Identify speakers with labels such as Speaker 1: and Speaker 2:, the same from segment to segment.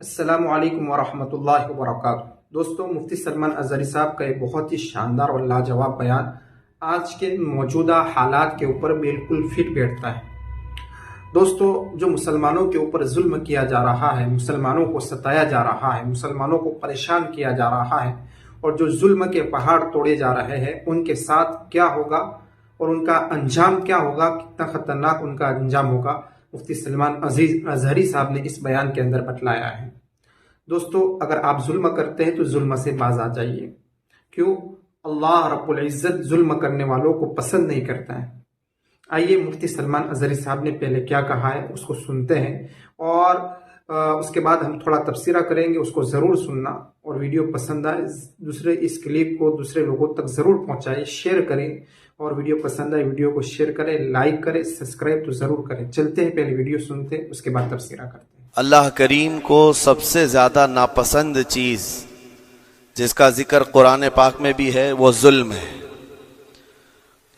Speaker 1: السلام علیکم ورحمۃ اللہ وبرکاتہ۔ دوستو، مفتی سلمان اظہری صاحب کا ایک بہت ہی شاندار اور لاجواب بیان آج کے موجودہ حالات کے اوپر بالکل فٹ بیٹھتا ہے۔ دوستو، جو مسلمانوں کے اوپر ظلم کیا جا رہا ہے، مسلمانوں کو ستایا جا رہا ہے، مسلمانوں کو پریشان کیا جا رہا ہے، اور جو ظلم کے پہاڑ توڑے جا رہے ہیں، ان کے ساتھ کیا ہوگا اور ان کا انجام کیا ہوگا، کتنا خطرناک ان کا انجام ہوگا، مفتی سلمان اظہری صاحب نے اس بیان کے اندر بتلایا ہے۔ دوستو، اگر آپ ظلم کرتے ہیں تو ظلم سے باز آ جائیے، کیوں؟ اللہ رب العزت ظلم کرنے والوں کو پسند نہیں کرتا ہے۔ آئیے مفتی سلمان اظہری صاحب نے پہلے کیا کہا ہے اس کو سنتے ہیں، اور اس کے بعد ہم تھوڑا تبصرہ کریں گے۔ اس کو ضرور سننا، اور ویڈیو پسند آئے اس کلپ کو دوسرے لوگوں تک ضرور پہنچائیں، شیئر کریں، اور ویڈیو پسند آئے ویڈیو کو شیئر کریں، لائک کریں، سبسکرائب تو ضرور کریں۔ چلتے ہیں، پہلے ویڈیو سنتے ہیں، اس کے بعد تبصرہ کرتے ہیں۔
Speaker 2: اللہ کریم کو سب سے زیادہ ناپسند چیز جس کا ذکر قرآن پاک میں بھی ہے وہ ظلم ہے۔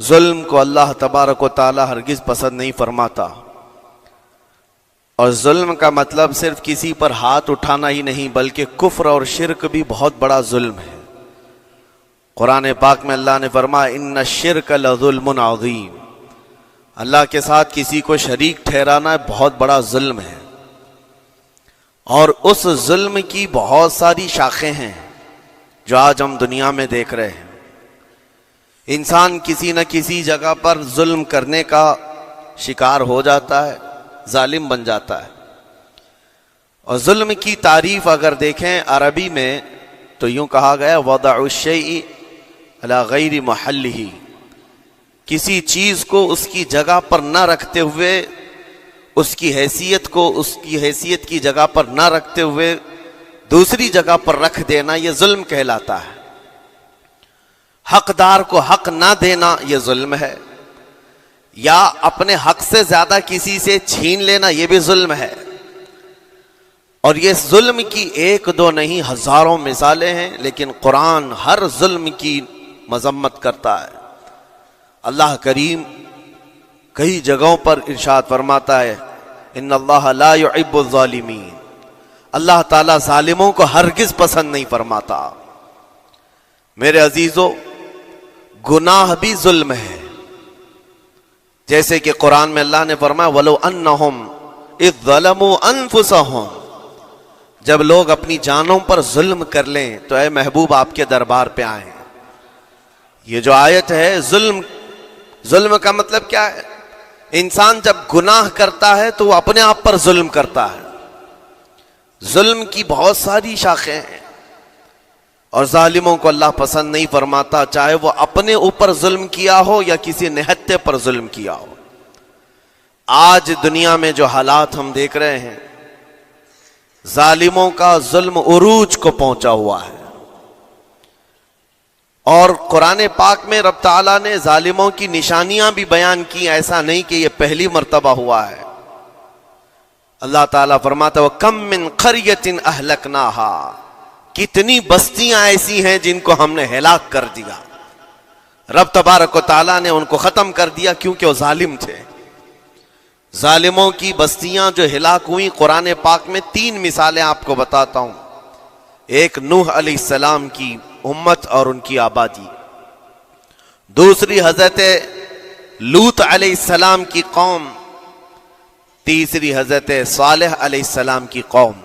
Speaker 2: ظلم کو اللہ تبارک و تعالی ہرگز پسند نہیں فرماتا، اور ظلم کا مطلب صرف کسی پر ہاتھ اٹھانا ہی نہیں بلکہ کفر اور شرک بھی بہت بڑا ظلم ہے۔ قرآن پاک میں اللہ نے فرمایا ان الشرک لظلم عظیم، اللہ کے ساتھ کسی کو شریک ٹھہرانا بہت بڑا ظلم ہے، اور اس ظلم کی بہت ساری شاخیں ہیں جو آج ہم دنیا میں دیکھ رہے ہیں۔ انسان کسی نہ کسی جگہ پر ظلم کرنے کا شکار ہو جاتا ہے، ظالم بن جاتا ہے۔ اور ظلم کی تعریف اگر دیکھیں عربی میں تو یوں کہا گیا وضع الشیء علی غیر محلہ، کسی چیز کو اس کی جگہ پر نہ رکھتے ہوئے، اس کی حیثیت کی جگہ پر نہ رکھتے ہوئے دوسری جگہ پر رکھ دینا، یہ ظلم کہلاتا ہے۔ حقدار کو حق نہ دینا یہ ظلم ہے، یا اپنے حق سے زیادہ کسی سے چھین لینا یہ بھی ظلم ہے۔ اور یہ ظلم کی ایک دو نہیں ہزاروں مثالیں ہیں، لیکن قرآن ہر ظلم کی مذمت کرتا ہے۔ اللہ کریم کئی جگہوں پر ارشاد فرماتا ہے ان اللہ لا يحب الظالمین، اللہ تعالیٰ ظالموں کو ہرگز پسند نہیں فرماتا۔ میرے عزیزو، گناہ بھی ظلم ہے، جیسے کہ قرآن میں اللہ نے فرمایا وَلَوْ أَنَّهُمْ إِذْ ظَلَمُوا أَنفُسَهُمْ، جب لوگ اپنی جانوں پر ظلم کر لیں تو اے محبوب آپ کے دربار پہ آئیں۔ یہ جو آیت ہے، ظلم کا مطلب کیا ہے؟ انسان جب گناہ کرتا ہے تو وہ اپنے آپ پر ظلم کرتا ہے۔ ظلم کی بہت ساری شاخیں ہیں، اور ظالموں کو اللہ پسند نہیں فرماتا، چاہے وہ اپنے اوپر ظلم کیا ہو یا کسی نہتے پر ظلم کیا ہو۔ آج دنیا میں جو حالات ہم دیکھ رہے ہیں، ظالموں کا ظلم عروج کو پہنچا ہوا ہے، اور قرآن پاک میں رب تعالیٰ نے ظالموں کی نشانیاں بھی بیان کی، ایسا نہیں کہ یہ پہلی مرتبہ ہوا ہے۔ اللہ تعالیٰ فرماتا ہے وَكَم مِّن قَرْيَةٍ أَهْلَكْنَاهَا، کتنی بستیاں ایسی ہیں جن کو ہم نے ہلاک کر دیا۔ رب تبارک و تعالیٰ نے ان کو ختم کر دیا کیونکہ وہ ظالم تھے۔ ظالموں کی بستیاں جو ہلاک ہوئیں، قرآن پاک میں 3 مثالیں آپ کو بتاتا ہوں۔ ایک نوح علیہ السلام کی امت اور ان کی آبادی، دوسری حضرت لوط علیہ السلام کی قوم، تیسری حضرت صالح علیہ السلام کی قوم۔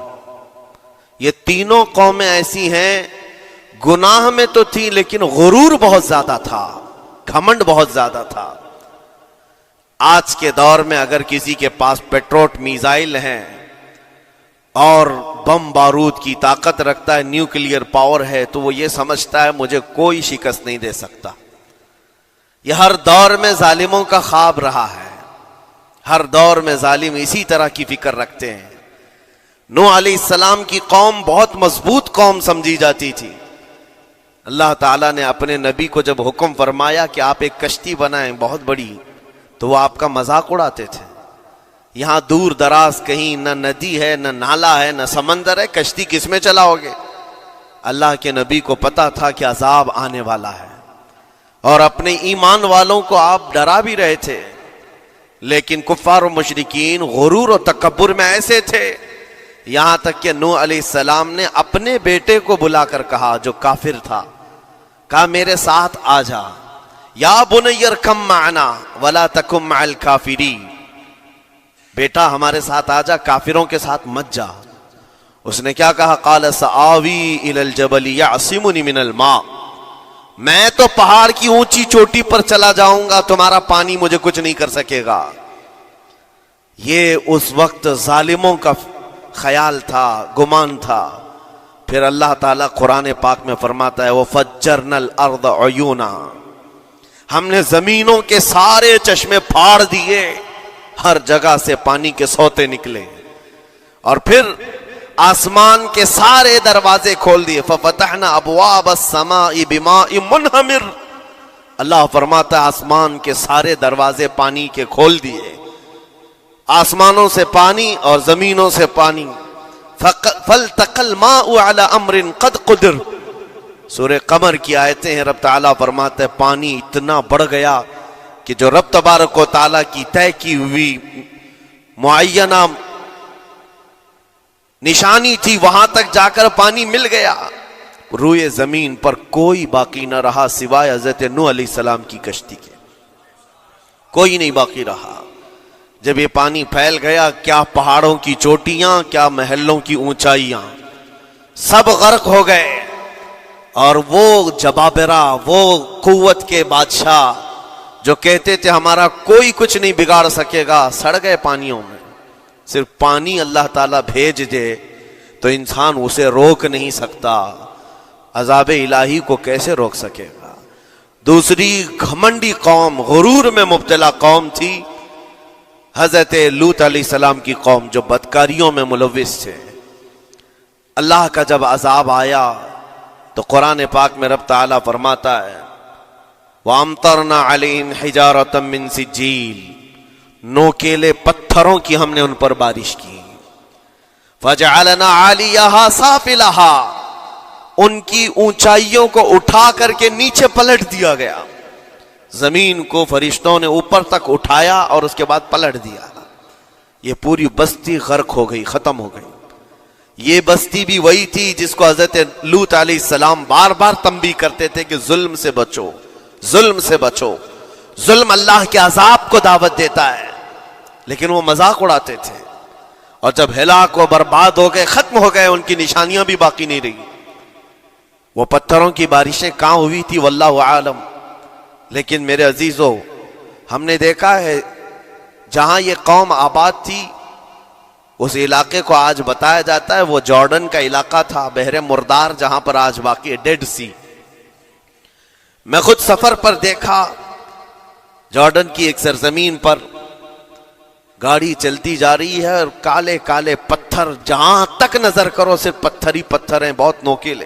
Speaker 2: یہ تینوں قومیں ایسی ہیں، گناہ میں تو تھی لیکن غرور بہت زیادہ تھا، گھمنڈ بہت زیادہ تھا۔ آج کے دور میں اگر کسی کے پاس پیٹروٹ میزائل ہیں اور بم بارود کی طاقت رکھتا ہے، نیوکلیئر پاور ہے، تو وہ یہ سمجھتا ہے مجھے کوئی شکست نہیں دے سکتا۔ یہ ہر دور میں ظالموں کا خواب رہا ہے، ہر دور میں ظالم اسی طرح کی فکر رکھتے ہیں۔ نوح علیہ السلام کی قوم بہت مضبوط قوم سمجھی جاتی تھی۔ اللہ تعالیٰ نے اپنے نبی کو جب حکم فرمایا کہ آپ ایک کشتی بنائیں بہت بڑی، تو وہ آپ کا مذاق اڑاتے تھے۔ یہاں دور دراز کہیں نہ ندی ہے، نہ نالا ہے، نہ سمندر ہے، کشتی کس میں چلاؤ گے؟ اللہ کے نبی کو پتا تھا کہ عذاب آنے والا ہے، اور اپنے ایمان والوں کو آپ ڈرا بھی رہے تھے، لیکن کفار و مشرکین غرور و تکبر میں ایسے تھے یہاں تک کہ نوح علیہ السلام نے اپنے بیٹے کو بلا کر کہا جو کافر تھا، کہا میرے ساتھ آ جا، یا بنی ارکم معنا ولا تکن مع الکافرین، بیٹا ہمارے ساتھ آ جا، کافروں کے ساتھ مت جا۔ اس نے کیا کہا؟ قال سآوی الی الجبل یعصمنی من الماء، میں تو پہاڑ کی اونچی چوٹی پر چلا جاؤں گا، تمہارا پانی مجھے کچھ نہیں کر سکے گا۔ یہ اس وقت ظالموں کا خیال تھا، گمان تھا۔ پھر اللہ تعالیٰ قرآن پاک میں فرماتا ہے وَفَجَّرْنَا الْأَرْضَ عُيُونًا، ہم نے زمینوں کے سارے چشمے پھاڑ دیے، ہر جگہ سے پانی کے سوتے نکلے، اور پھر آسمان کے سارے دروازے کھول دیے۔ فَفَتَحْنَا أَبْوَابَ السَّمَاءِ بِمَاءٍ مُنْهَمِرٍ، اللہ فرماتا ہے آسمان کے سارے دروازے پانی کے کھول دیے، آسمانوں سے پانی اور زمینوں سے پانی۔ فَالْتَقَى الْمَاءُ عَلَى أَمْرٍ قَدْ قُدِرَ، سورہ قمر کی آیتیں ہیں، رب تعالیٰ فرماتا ہے پانی اتنا بڑھ گیا کہ جو رب تبارک و تعالیٰ کی طے کی ہوئی معینہ نشانی تھی وہاں تک جا کر پانی مل گیا، روئے زمین پر کوئی باقی نہ رہا سوائے حضرت نوح علیہ السلام کی کشتی کے، کوئی نہیں باقی رہا۔ جب یہ پانی پھیل گیا، کیا پہاڑوں کی چوٹیاں، کیا محلوں کی اونچائیاں، سب غرق ہو گئے، اور وہ جبابرہ، وہ قوت کے بادشاہ جو کہتے تھے ہمارا کوئی کچھ نہیں بگاڑ سکے گا، سڑ گئے پانیوں میں۔ صرف پانی اللہ تعالیٰ بھیج دے تو انسان اسے روک نہیں سکتا، عذاب الہی کو کیسے روک سکے گا؟ دوسری گھمنڈی قوم، غرور میں مبتلا قوم تھی حضرت لوط علیہ السلام کی قوم، جو بدکاریوں میں ملوث تھے۔ اللہ کا جب عذاب آیا تو قرآن پاک میں رب تعالیٰ فرماتا ہے وَأَمْطَرْنَا عَلَيْهِمْ حِجَارَةً مِّن سِجِّيلٍ، نوکیلے پتھروں کی ہم نے ان پر بارش کی۔ فَجَعَلْنَا عَالِيَهَا سَافِلَهَا، ان کی اونچائیوں کو اٹھا کر کے نیچے پلٹ دیا گیا، زمین کو فرشتوں نے اوپر تک اٹھایا اور اس کے بعد پلٹ دیا، یہ پوری بستی غرق ہو گئی، ختم ہو گئی۔ یہ بستی بھی وہی تھی جس کو حضرت لوط علیہ السلام بار بار تنبیہ کرتے تھے کہ ظلم سے بچو، ظلم سے بچو، ظلم اللہ کے عذاب کو دعوت دیتا ہے، لیکن وہ مذاق اڑاتے تھے، اور جب ہلاک و برباد ہو گئے، ختم ہو گئے، ان کی نشانیاں بھی باقی نہیں رہی۔ وہ پتھروں کی بارشیں کہاں ہوئی تھی واللہ عالم، لیکن میرے عزیزو ہم نے دیکھا ہے جہاں یہ قوم آباد تھی اس علاقے کو آج بتایا جاتا ہے وہ جارڈن کا علاقہ تھا، بحر مردار جہاں پر آج باقی ہے، ڈیڈ سی۔ میں خود سفر پر دیکھا، جارڈن کی ایک سرزمین پر گاڑی چلتی جا رہی ہے اور کالے کالے پتھر، جہاں تک نظر کرو صرف پتھر ہی پتھر ہیں، بہت نوکیلے،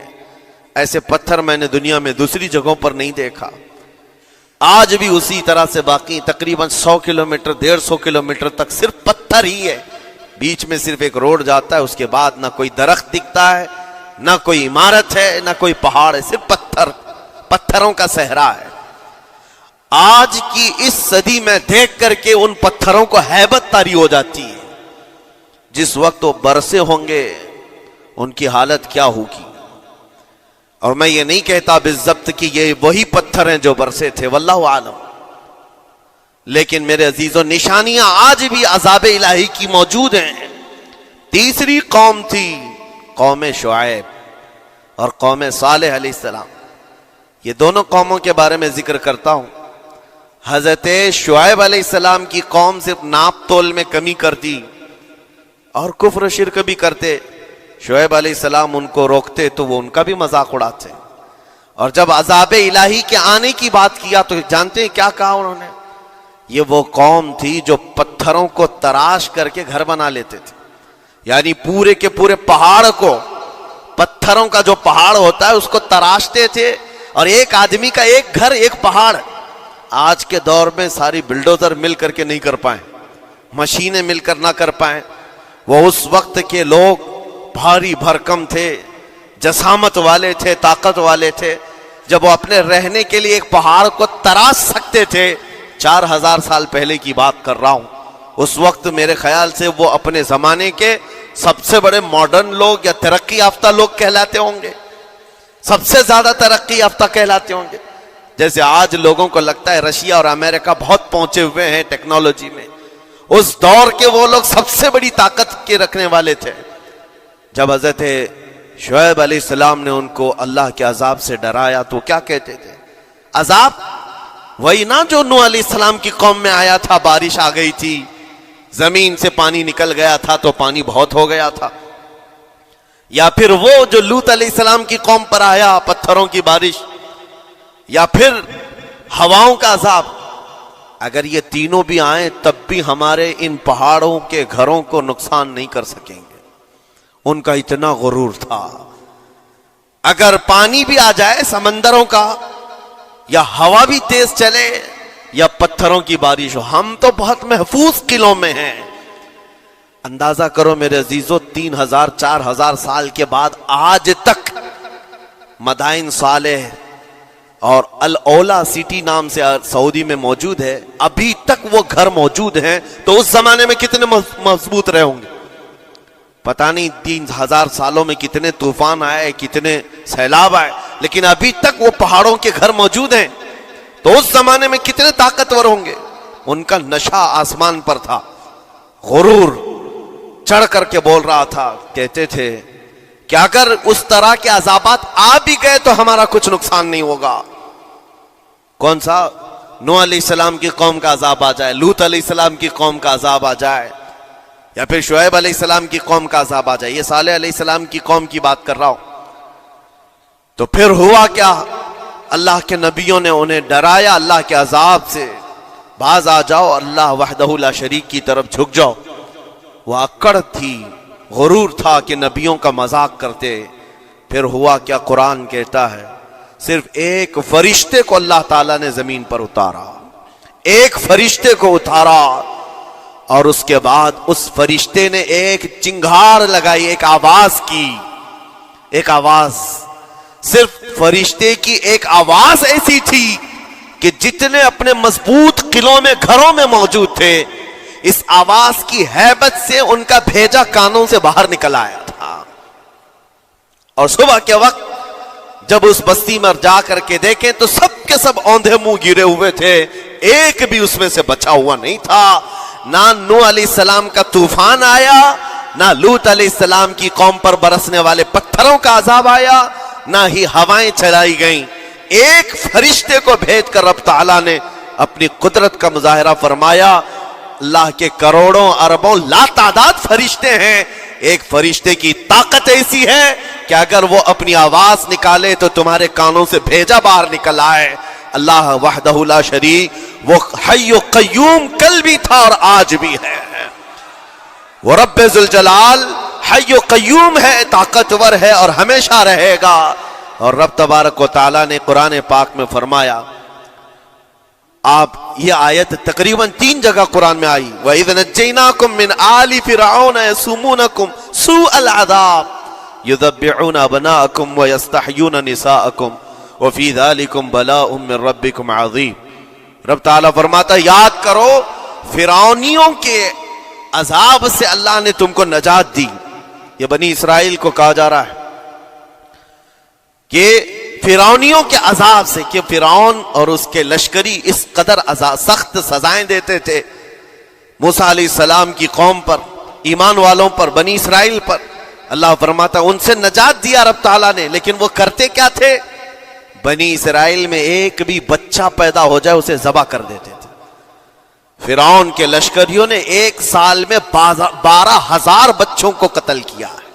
Speaker 2: ایسے پتھر میں نے دنیا میں دوسری جگہوں پر نہیں دیکھا۔ آج بھی اسی طرح سے باقی تقریباً 100 کلومیٹر 150 کلومیٹر تک صرف پتھر ہی ہے، بیچ میں صرف ایک روڈ جاتا ہے، اس کے بعد نہ کوئی درخت دکھتا ہے، نہ کوئی عمارت ہے، نہ کوئی پہاڑ ہے، صرف پتھر، پتھروں کا صحرا ہے۔ آج کی اس صدی میں دیکھ کر کے ان پتھروں کو ہیبت طاری ہو جاتی ہے، جس وقت وہ برسے ہوں گے ان کی حالت کیا ہوگی۔ اور میں یہ نہیں کہتا بالضبط کہ یہ وہی پتھر ہیں جو برسے تھے، واللہ عالم، لیکن میرے عزیزو نشانیاں آج بھی عذاب الہی کی موجود ہیں۔ تیسری قوم تھی قوم شعیب اور قوم صالح علیہ السلام، یہ دونوں قوموں کے بارے میں ذکر کرتا ہوں۔ حضرت شعیب علیہ السلام کی قوم صرف ناپ تول میں کمی کرتی اور کفر و شرک بھی کرتے، شعیب علیہ السلام ان کو روکتے تو وہ ان کا بھی مذاق اڑاتے، اور جب عذاب الہی کے آنے کی بات کیا تو جانتے ہیں کیا کہا انہوں نے؟ یہ وہ قوم تھی جو پتھروں کو تراش کر کے گھر بنا لیتے تھے، یعنی پورے کے پورے پہاڑ کو، پتھروں کا جو پہاڑ ہوتا ہے اس کو تراشتے تھے، اور ایک آدمی کا ایک گھر ایک پہاڑ۔ آج کے دور میں ساری بلڈوزر مل کر کے نہیں کر پائیں، مشینیں مل کر نہ کر پائیں، وہ اس وقت کے لوگ بھاری بھرکم تھے، جسامت والے تھے، طاقت والے تھے، جب وہ اپنے رہنے کے لیے ایک پہاڑ کو تراش سکتے تھے۔ 4000 سال پہلے کی بات کر رہا ہوں، اس وقت میرے خیال سے وہ اپنے زمانے کے سب سے بڑے ماڈرن لوگ یا ترقی یافتہ لوگ کہلاتے ہوں گے، سب سے زیادہ ترقی یافتہ کہلاتے ہوں گے. جیسے آج لوگوں کو لگتا ہے رشیا اور امریکہ بہت پہنچے ہوئے ہیں ٹیکنالوجی میں، اس دور کے وہ لوگ سب سے بڑی طاقت کے رکھنے والے تھے. جب حضرت شعیب علیہ السلام نے ان کو اللہ کے عذاب سے ڈرایا تو کیا کہتے تھے؟ عذاب وہی نا جو نوح علیہ السلام کی قوم میں آیا تھا، بارش آ گئی تھی، زمین سے پانی نکل گیا تھا تو پانی بہت ہو گیا تھا. یا پھر وہ جو لوط علیہ السلام کی قوم پر آیا، پتھروں کی بارش، یا پھر ہواؤں کا عذاب. اگر یہ تینوں بھی آئیں تب بھی ہمارے ان پہاڑوں کے گھروں کو نقصان نہیں کر سکیں گے. ان کا اتنا غرور تھا. اگر پانی بھی آ جائے سمندروں کا، یا ہوا بھی تیز چلے، یا پتھروں کی بارش ہو، ہم تو بہت محفوظ قلعوں میں ہیں. اندازہ کرو میرے عزیزو، 3000-4000 سال کے بعد آج تک مدائن صالح اور الاولا سٹی نام سے سعودی میں موجود ہے، ابھی تک وہ گھر موجود ہیں. تو اس زمانے میں کتنے مضبوط رہے ہوں گے؟ پتہ نہیں 3000 سالوں میں کتنے طوفان آئے، کتنے سیلاب آئے، لیکن ابھی تک وہ پہاڑوں کے گھر موجود ہیں. تو اس زمانے میں کتنے طاقتور ہوں گے. ان کا نشہ آسمان پر تھا، غرور چڑھ کر کے بول رہا تھا. کہتے تھے کہ اگر اس طرح کے عذابات آ بھی گئے تو ہمارا کچھ نقصان نہیں ہوگا. کون سا؟ نوح علیہ السلام کی قوم کا عذاب آ جائے، لوط علیہ السلام کی قوم کا عذاب آ جائے، یا پھر شعیب علیہ السلام کی قوم کا عذاب آ جائے. یہ صالح علیہ السلام کی قوم کی بات کر رہا ہوں. تو پھر ہوا کیا؟ اللہ کے نبیوں نے انہیں ڈرایا اللہ کے عذاب سے. باز آ جاؤ، اللہ وحدہ لا شریک کی طرف جھک جاؤ. وہ اکڑ تھی، غرور تھا کہ نبیوں کا مذاق کرتے. پھر ہوا کیا؟ قرآن کہتا ہے صرف ایک فرشتے کو اللہ تعالیٰ نے زمین پر اتارا، ایک فرشتے کو اتارا، اور اس کے بعد اس فرشتے نے ایک چنگھاڑ لگائی، ایک آواز کی. ایک آواز، صرف فرشتے کی ایک آواز ایسی تھی کہ جتنے اپنے مضبوط قلعوں میں گھروں میں موجود تھے، اس آواز کی ہیبت سے ان کا بھیجا کانوں سے باہر نکل آیا تھا. اور صبح کے وقت جب اس بستی میں جا کر کے دیکھیں تو سب کے سب اوندھے منہ گرے ہوئے تھے، ایک بھی اس میں سے بچا ہوا نہیں تھا. نہ نوح علیہ السلام کا طوفان آیا، نہ لوط علیہ السلام کی قوم پر برسنے والے پتھروں کا عذاب آیا، نہ ہی ہوائیں چلائی گئیں. ایک فرشتے کو بھیج کر رب تعالیٰ نے اپنی قدرت کا مظاہرہ فرمایا. اللہ کے کروڑوں اربوں لا تعداد فرشتے ہیں، ایک فرشتے کی طاقت ایسی ہے کہ اگر وہ اپنی آواز نکالے تو تمہارے کانوں سے بھیجا باہر نکل آئے. اللہ وحدہ لا شریک، وہ حی و قیوم کل بھی تھا اور آج بھی ہے. وہ رب ذوالجلال حی و قیوم ہے، طاقتور ہے اور ہمیشہ رہے گا. اور رب تبارک و تعالیٰ نے قرآن پاک میں فرمایا، آپ یہ آیت تقریباً 3 جگہ قرآن میں آئی، وَإِذْ نَجَّيْنَاكُمْ مِنْ آلِ فِرْعَوْنَ يَسُومُونَكُمْ سُوءَ الْعَذَابِ يُذَبِّحُونَ أَبْنَاءَكُمْ وَيَسْتَحْيُونَ نِسَاءَكُمْ وَفِي ذَلِكُمْ بَلَاءٌ مِّن رَبِّكُمْ عَظِيمٌ. رب تعالیٰ فرماتا یاد کرو فرعونیوں کے عذاب سے اللہ نے تم کو نجات دی. یہ بنی اسرائیل کو کہا جا رہا ہے کہ فرعونیوں کے عذاب سے، کہ فرعون اور اس کے لشکری اس قدر سخت سزائیں دیتے تھے موسیٰ علیہ السلام کی قوم پر، ایمان والوں پر، بنی اسرائیل پر. اللہ فرماتا ان سے نجات دیا رب تعالیٰ نے، لیکن وہ کرتے کیا تھے؟ بنی اسرائیل میں ایک بھی بچہ پیدا ہو جائے اسے ذبح کر دیتے تھے. فرعون کے لشکریوں نے ایک سال میں 12,000 بچوں کو قتل کیا ہے،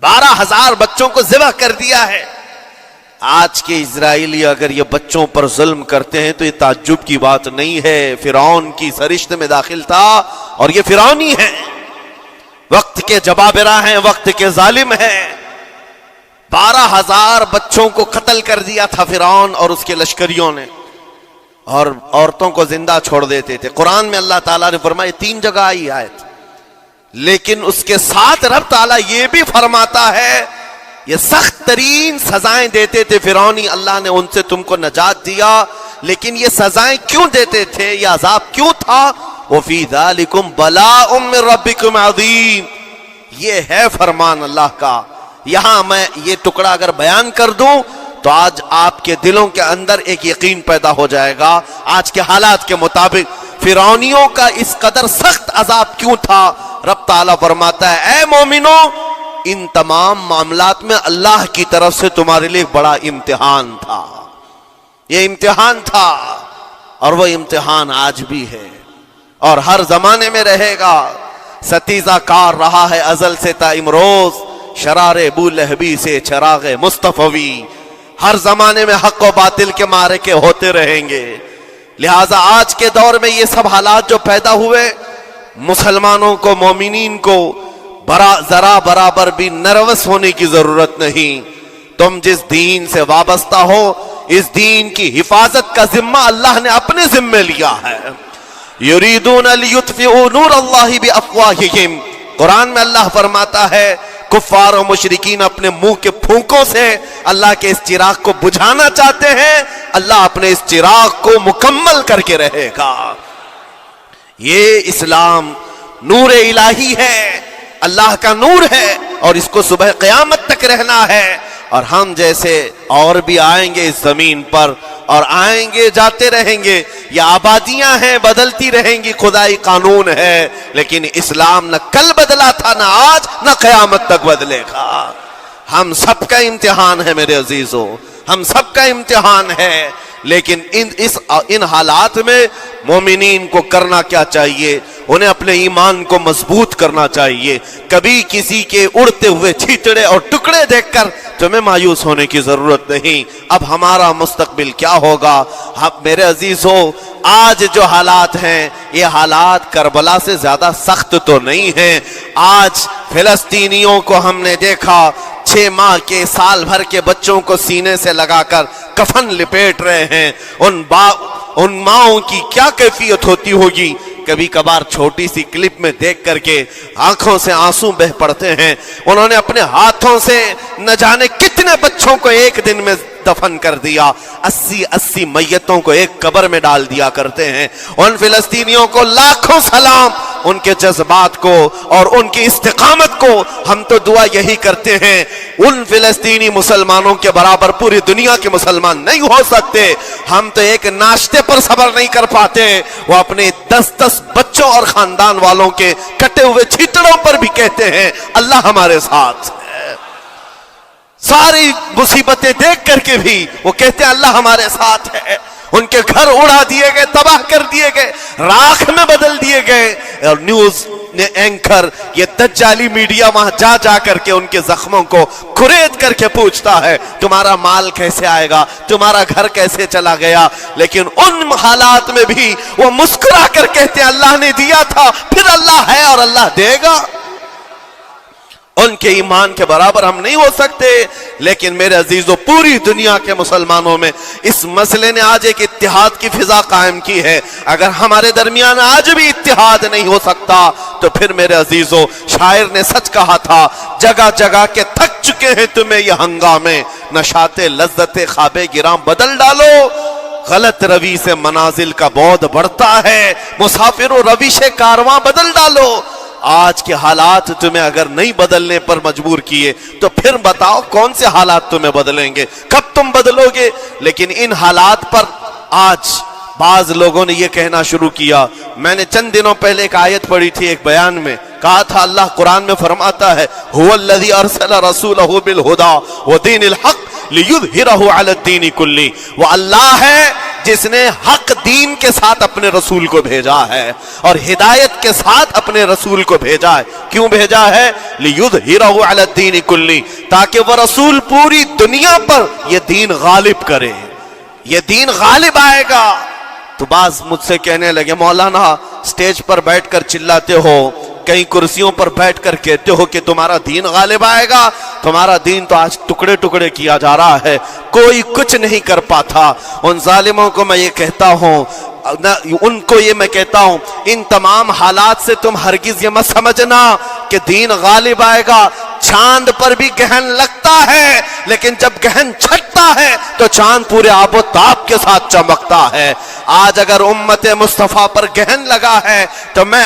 Speaker 2: 12,000 بچوں کو ذبح کر دیا ہے. آج کے اسرائیلی اگر یہ بچوں پر ظلم کرتے ہیں تو یہ تعجب کی بات نہیں ہے. فرعون کی سرشت میں داخل تھا اور یہ فرعونی ہے، وقت کے جبابرہ ہیں، وقت کے ظالم ہیں. 12,000 بچوں کو قتل کر دیا تھا فرعون اور اس کے لشکریوں نے، اور عورتوں کو زندہ چھوڑ دیتے تھے. قرآن میں اللہ تعالیٰ نے فرمایا 3 جگہ آئی آیت، لیکن اس کے ساتھ رب تعالیٰ یہ بھی فرماتا ہے یہ سخت ترین سزائیں دیتے تھے فرعونی، اللہ نے ان سے تم کو نجات دیا. لیکن یہ سزائیں کیوں دیتے تھے، یہ عذاب کیوں تھا؟ وَفِي ذَلِكُمْ بَلَاءٌ مِّن رَبِّكُمْ عَظِيمٌ، یہ ہے فرمان اللہ کا. یہاں میں یہ ٹکڑا اگر بیان کر دوں تو آج آپ کے دلوں کے اندر ایک یقین پیدا ہو جائے گا. آج کے حالات کے مطابق فرعونیوں کا اس قدر سخت عذاب کیوں تھا؟ رب تعالیٰ فرماتا ہے اے مومنو، ان تمام معاملات میں اللہ کی طرف سے تمہارے لیے بڑا امتحان تھا. یہ امتحان تھا اور وہ امتحان آج بھی ہے اور ہر زمانے میں رہے گا. ستیزہ کار رہا ہے ازل سے تا امروز، شرار ابو لہبی سے چراغ مصطفی. ہر زمانے میں حق و باطل کے معرکے ہوتے رہیں گے. لہٰذا آج کے دور میں یہ سب حالات جو پیدا ہوئے، مسلمانوں کو، مومنین کو ذرا برابر بھی نروس ہونے کی ضرورت نہیں. تم جس دین سے وابستہ ہو، اس دین کی حفاظت کا ذمہ اللہ نے اپنے ذمے لیا ہے. یریدون لیطفئوا نور اللہ بافواہہم. قرآن میں اللہ فرماتا ہے کفار و مشرکین اپنے منہ کے پھونکوں سے اللہ کے اس چراغ کو بجھانا چاہتے ہیں، اللہ اپنے اس چراغ کو مکمل کر کے رہے گا. یہ اسلام نور الہی ہے، اللہ کا نور ہے اور اس کو صبح قیامت تک رہنا ہے. اور ہم جیسے اور بھی آئیں گے اس زمین پر اور آئیں گے جاتے رہیں گے. یہ آبادیاں ہیں، بدلتی رہیں گی، خدائی قانون ہے، لیکن اسلام نہ کل بدلا تھا، نہ آج، نہ قیامت تک بدلے گا. ہم سب کا امتحان ہے میرے عزیزو، ہم سب کا امتحان ہے. لیکن ان حالات میں مومنین کو کرنا کیا چاہیے؟ انہیں اپنے ایمان کو مضبوط کرنا چاہیے. کبھی کسی کے اڑتے ہوئے چھیٹڑے اور ٹکڑے دیکھ کر تمہیں مایوس ہونے کی ضرورت نہیں. اب ہمارا مستقبل کیا ہوگا؟ میرے عزیزو، آج جو حالات ہیں یہ حالات کربلا سے زیادہ سخت تو نہیں ہیں. آج فلسطینیوں کو ہم نے دیکھا 6 ماہ کے، سال بھر کے بچوں کو سینے سے لگا کر کفن لپیٹ رہے ہیں. ان ماؤں کی کیا کیفیت ہوتی ہوگی؟ کبھی کبھار چھوٹی سی کلپ میں دیکھ کر کے آنکھوں سے آنسو بہ پڑتے ہیں. انہوں نے اپنے ہاتھوں سے نہ جانے کتنے بچوں کو ایک دن میں دفن کر دیا. 80 میتوں کو ایک قبر میں ڈال دیا کرتے ہیں. ان فلسطینیوں کو لاکھوں سلام، ان کے جذبات کو اور ان کی استقامت کو. ہم تو دعا یہی کرتے ہیں ان فلسطینی مسلمانوں کے برابر پوری دنیا کے مسلمان نہیں ہو سکتے. ہم تو ایک ناشتے پر صبر نہیں کر پاتے، وہ اپنے 10 بچوں اور خاندان والوں کے کٹے ہوئے چھیٹڑوں پر بھی کہتے ہیں اللہ ہمارے ساتھ ہے. ساری مصیبتیں دیکھ کر کے بھی وہ کہتے ہیں اللہ ہمارے ساتھ ہے. ان کے گھر اڑا دیے گئے، تباہ کر دیے گئے، راکھ میں بدل دیے گئے. اور نیوز اینکر، یہ دجالی میڈیا وہاں جا کر کے ان کے زخموں کو کھرید کر کے پوچھتا ہے تمہارا مال کیسے آئے گا، تمہارا گھر کیسے چلا گیا. لیکن ان حالات میں بھی وہ مسکرا کر کہتے ہیں اللہ نے دیا تھا، پھر اللہ ہے اور اللہ دے گا. ان کے ایمان کے برابر ہم نہیں ہو سکتے. لیکن میرے عزیزو، پوری دنیا کے مسلمانوں میں اس مسئلے نے آج ایک اتحاد کی فضا قائم کی ہے. اگر ہمارے درمیان آج بھی اتحاد نہیں ہو سکتا تو پھر میرے عزیزو، شاعر نے سچ کہا تھا جگہ جگہ کے تھک چکے ہیں تمہیں یہ ہنگامے، نشاط لذت خواب گراں بدل ڈالو. غلط روی سے منازل کا بعد بڑھتا ہے، مسافر و روش کارواں بدل ڈالو. آج کے حالات تمہیں اگر نہیں بدلنے پر مجبور کیے تو پھر بتاؤ کون سے حالات تمہیں بدلیں گے، کب تم بدلو گے؟ لیکن ان حالات پر آج بعض لوگوں نے یہ کہنا شروع کیا. میں نے چند دنوں پہلے ایک آیت پڑھی تھی، ایک بیان میں کہا تھا اللہ قرآن میں فرماتا ہے هو الذی ارسل رسولہ بالہدی ودین الحق لیظہرہ علی الدین کلہ. وہ اللہ ہے جس نے حق دین کے ساتھ اپنے رسول کو بھیجا ہے اور ہدایت کے ساتھ اپنے رسول کو بھیجا ہے. کیوں بھیجا ہے؟ لیظہرہ علی الدین کلہ، تاکہ وہ رسول پوری دنیا پر یہ دین غالب کرے. یہ دین غالب آئے گا. تو بعض مجھ سے کہنے لگے مولانا سٹیج پر بیٹھ کر چلاتے ہو، کئی کرسیوں پر بیٹھ کر کہتے ہو کہ تمہارا دین غالب آئے گا. تمہارا دین تو آج ٹکڑے ٹکڑے کیا جا رہا ہے، کوئی کچھ نہیں کر پاتا. ان ظالموں کو میں یہ کہتا ہوں، ان کو یہ میں کہتا ہوں، ان تمام حالات سے تم ہرگز یہ مت سمجھنا کہ دین غالب آئے گا. چاند پر بھی گہن لگتا ہے، لیکن جب گہن چھٹتا ہے تو چاند پورے آب و تاب کے ساتھ چمکتا ہے. آج اگر امت مصطفیٰ پر گہن لگا ہے تو میں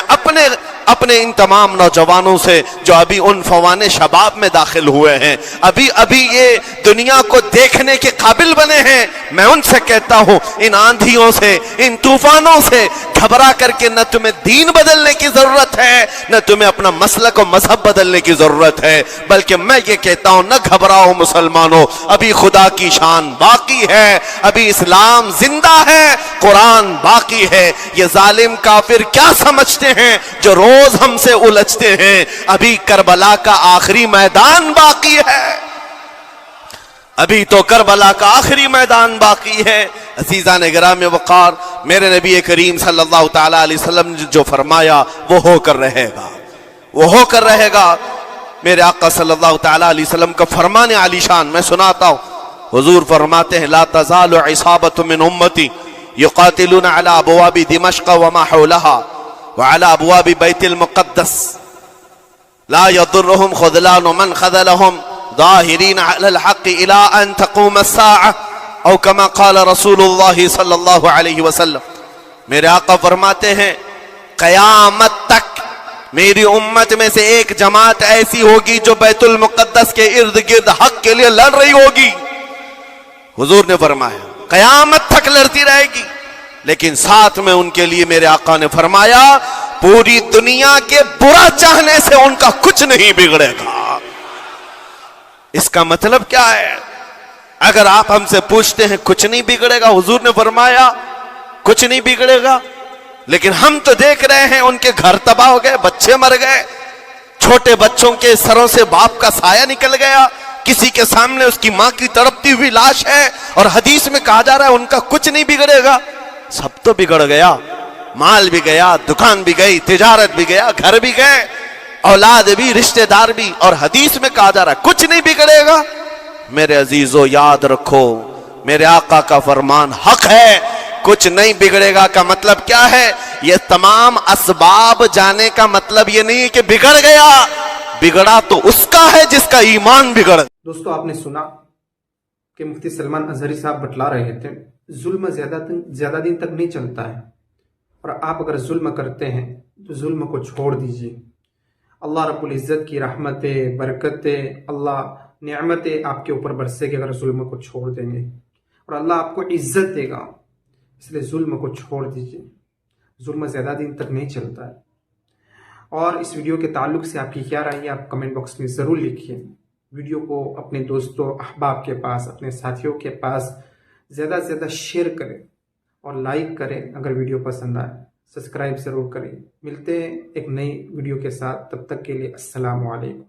Speaker 2: اپنے ان تمام نوجوانوں سے جو ابھی ان فوان شباب میں داخل ہوئے ہیں، ابھی یہ دنیا کو دیکھنے کے قابل بنے ہیں، میں ان سے کہتا ہوں ان آندھیوں سے، ان طوفانوں سے گھبرا کر کے نہ تمہیں دین بدلنے کی ضرورت ہے، نہ تمہیں اپنا مسلک و مذہب بدلنے کی ضرورت ہے، بلکہ میں یہ کہتا ہوں نہ گھبراؤ مسلمانوں، ابھی خدا کی شان باقی ہے، ابھی اسلام زندہ ہے، قرآن باقی ہے۔ یہ ظالم کافر کیا سمجھتے ہیں جو روز ہم سے الجھتے ہیں؟ ابھی کربلا کا آخری میدان باقی ہے، ابھی تو کربلا کا آخری میدان باقی ہے۔ عزیزان گرامی وقار، میرے نبی کریم صلی اللہ تعالی علیہ وسلم نے جو فرمایا وہ ہو کر رہے گا، وہ ہو کر رہے گا۔ میرے آقا صلی اللہ تعالی علیہ وسلم کا فرمان عالی شان میں سناتا ہوں۔ حضور فرماتے ہیں لا تزال عصابۃ من امتی یقاتلون علی ابواب دمشق وما حولها وعلى ابواب بیت المقدس لا يضرهم خذلان من خذلهم ظاہرین علی الحق الى ان تقوم الساعة او کما قال رسول اللہ صلی اللہ علیہ وسلم۔ میرے آقا فرماتے ہیں قیامت تک میری امت میں سے ایک جماعت ایسی ہوگی جو بیت المقدس کے ارد گرد حق کے لیے لڑ رہی ہوگی۔ حضور نے فرمایا قیامت تک لڑتی رہے گی، لیکن ساتھ میں ان کے لیے میرے آقا نے فرمایا پوری دنیا کے برا چاہنے سے ان کا کچھ نہیں بگڑے گا۔ اس کا مطلب کیا ہے؟ اگر آپ ہم سے پوچھتے ہیں کچھ نہیں بگڑے گا، حضور نے فرمایا کچھ نہیں بگڑے گا، لیکن ہم تو دیکھ رہے ہیں ان کے گھر تباہ ہو گئے، بچے مر گئے، چھوٹے بچوں کے سروں سے باپ کا سایہ نکل گیا، کسی کے سامنے اس کی ماں کی تڑپتی ہوئی لاش ہے، اور حدیث میں کہا جا رہا ہے ان کا کچھ نہیں بگڑے گا۔ سب تو بگڑ گیا، مال بھی گیا، دکان بھی گئی، تجارت بھی گیا، گھر بھی گئے، اولاد بھی، رشتہ دار بھی، اور حدیث میں کہا جا رہا ہے کچھ نہیں بگڑے گا۔ میرے عزیزو یاد رکھو میرے آقا کا فرمان حق ہے، کچھ نہیں بگڑے گا کا مطلب کیا ہے؟ یہ تمام اسباب جانے کا مطلب یہ نہیں کہ بگڑ گیا، بگڑا تو اس کا ہے جس کا ایمان بگڑ گیا۔
Speaker 1: دوستو آپ نے سنا کہ مفتی سلمان اظہری صاحب بتلا رہے تھے ظلم زیادہ دن تک نہیں چلتا ہے، اور آپ اگر ظلم کرتے ہیں تو ظلم کو چھوڑ دیجئے۔ اللہ رب العزت کی رحمتیں، برکتیں، اللہ نعمتیں آپ کے اوپر برسے کہ اگر ظلم کو چھوڑ دیں گے، اور اللہ آپ کو عزت دے گا، اس لیے ظلم کو چھوڑ دیجئے۔ ظلم زیادہ دن تک نہیں چلتا ہے۔ اور اس ویڈیو کے تعلق سے آپ کی کیا رائے ہے آپ کمنٹ باکس میں ضرور لکھیے۔ ویڈیو کو اپنے دوستوں، احباب کے پاس، اپنے ساتھیوں کے پاس زیادہ سے زیادہ شیئر کریں اور لائک کریں اگر ویڈیو پسند آئے، سبسکرائب ضرور کریں۔ ملتے ہیں ایک نئی ویڈیو کے ساتھ، تب تک کے لیے السلام علیکم۔